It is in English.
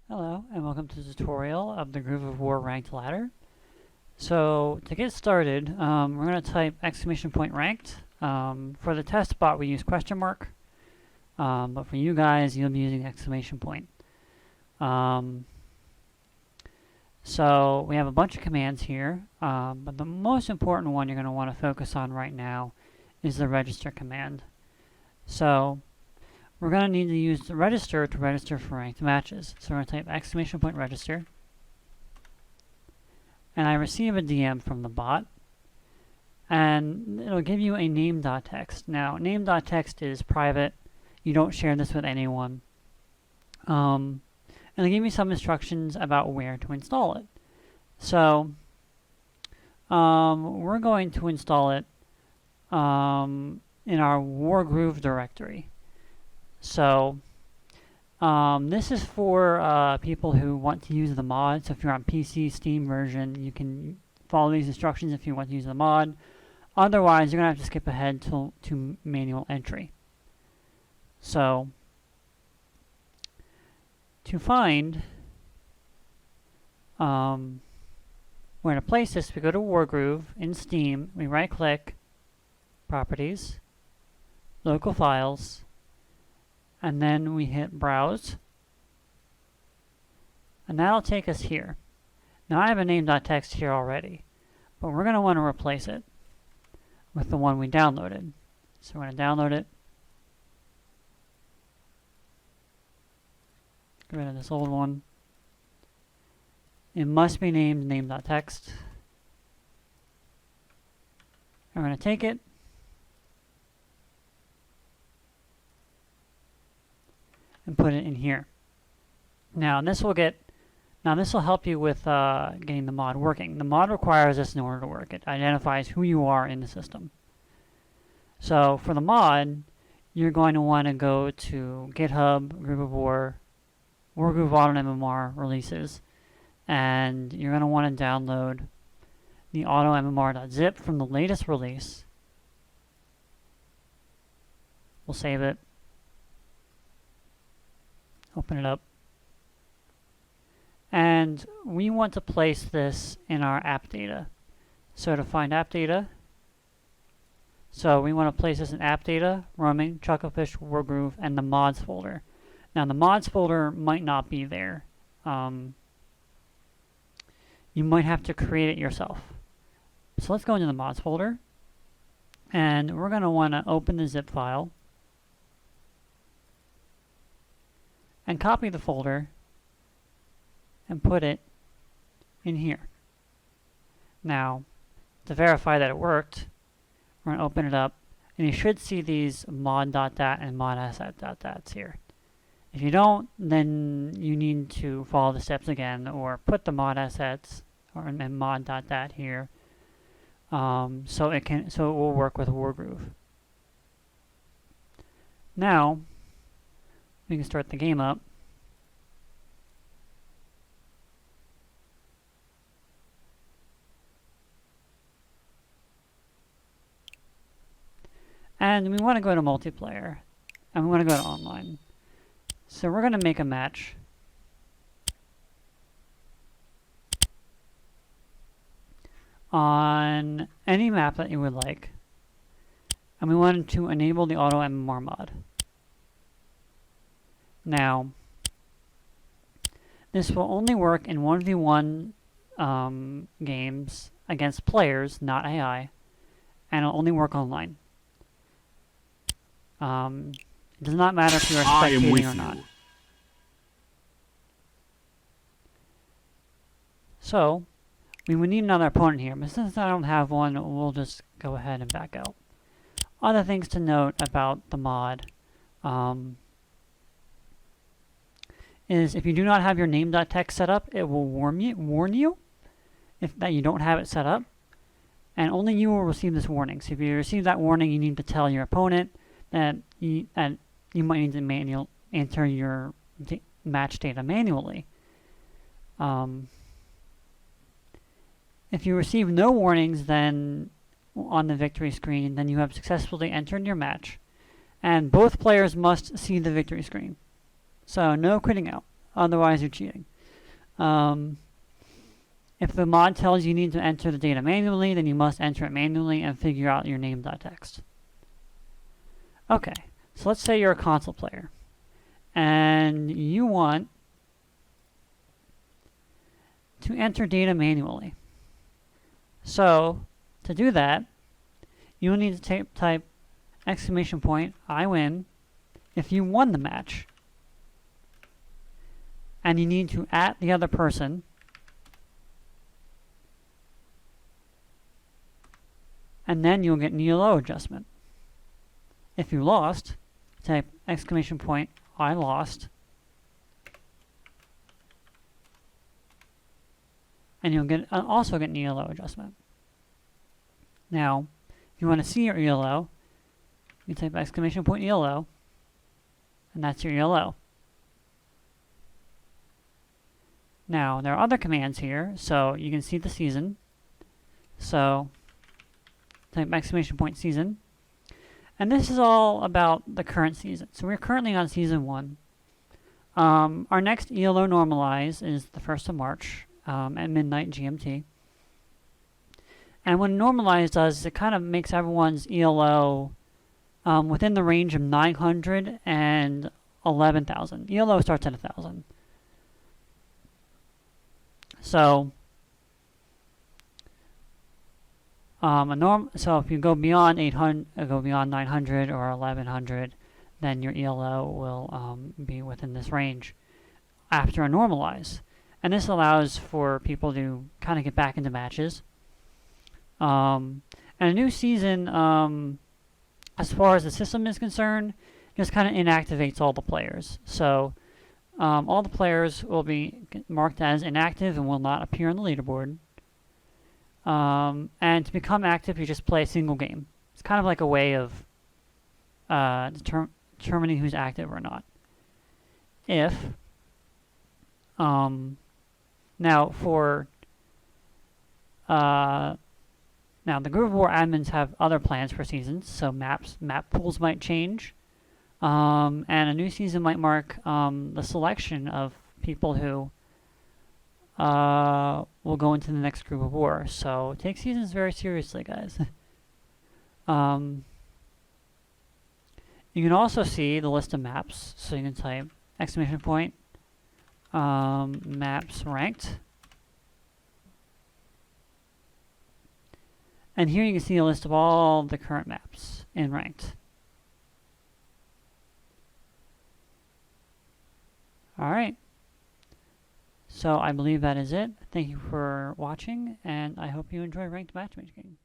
Hello, and welcome to the tutorial of the Groove of War Ranked ladder. So, to get started, we're going to type !ranked. For the test bot, we use question mark, but for you guys, you'll be using exclamation point. So, we have a bunch of commands here, but the most important one you're going to want to focus on right now is the register command. So, we're going to need to use the register to register for ranked matches. So we're going to type !register. And I receive a DM from the bot. And it'll give you a name.txt. Now, name.txt is private. You don't share this with anyone. And it'll give me some instructions about where to install it. So, we're going to install it in our Wargroove directory. So, this is for people who want to use the mod. So if you're on PC, Steam version, you can follow these instructions if you want to use the mod. Otherwise, you're going to have to skip ahead to manual entry. So, to find where to place this, we go to Wargroove in Steam, we right-click, Properties, Local Files, and then we hit Browse, and that'll take us here. Now I have a name.txt here already, but we're going to want to replace it with the one we downloaded. So we're going to download it, get rid of this old one. It must be named name.txt. We're going to take it, and put it in here. Now this will help you with getting the mod working. The mod requires this in order to work. It identifies who you are in the system. So for the mod, you're going to want to go to GitHub, Groove of War, Wargroove Auto MMR releases, and you're going to want to download the autommr.zip from the latest release. We'll save it. Open it up. And we want to place this in our app data. So to find app data, so we want to place this in app data, roaming, Chucklefish, Wargroove, and the mods folder. Now the mods folder might not be there. You might have to create it yourself. So let's go into the mods folder. And we're going to want to open the zip file and copy the folder and put it in here. Now, to verify that it worked, we're going to open it up, and you should see these mod.dat and modasset.dats here. If you don't, then you need to follow the steps again, or put the mod assets and mod.dat here, so it will work with Wargroove. Now, we can start the game up. And we want to go to multiplayer. And we want to go to online. So we're going to make a match. On any map that you would like. And we wanted to enable the auto MMR mod. Now, this will only work in 1v1 games against players, not AI, and it'll only work online. It does not matter if you are spectating or not. So, we would need another opponent here, but since I don't have one, we'll just go ahead and back out. Other things to note about the mod. Is if you do not have your name.txt set up, it will warn you that you don't have it set up, and only you will receive this warning. So if you receive that warning, you need to tell your opponent that you might need to enter your match data manually. If you receive no warnings then on the victory screen, then you have successfully entered your match, and both players must see the victory screen. So no quitting out. Otherwise, you're cheating. If the mod tells you need to enter the data manually, then you must enter it manually and figure out your name.txt. Okay, so let's say you're a console player and you want to enter data manually. So to do that, you will need to type exclamation point I win if you won the match. And you need to @ the other person and then you'll get an ELO adjustment. If you lost, type exclamation point I lost and you'll get also get an ELO adjustment. Now, if you want to see your ELO, you type exclamation point ELO, and that's your ELO. Now, there are other commands here, so you can see the season. So, type exclamation point season. And this is all about the current season. So we're currently on season 1. Our next ELO normalize is the 1st of March at midnight GMT. And what normalize does is it kind of makes everyone's ELO within the range of 900 and 11,000. ELO starts at 1,000. So, so if you go beyond 800, go beyond 900 or 1100, then your ELO will be within this range after a normalize. And this allows for people to kind of get back into matches. And a new season, as far as the system is concerned, just kind of inactivates all the players. So all the players will be marked as inactive and will not appear on the leaderboard. And to become active, you just play a single game. It's kind of like a way of determining who's active or not. If now the Groove War admins have other plans for seasons, so map pools might change, and a new season might mark the selection of people who will go into the next Groove of War. So take seasons very seriously, guys. You can also see the list of maps, so you can type exclamation point maps ranked. And here you can see a list of all the current maps in ranked. Alright. So I believe that is it. Thank you for watching, and I hope you enjoy ranked matchmaking.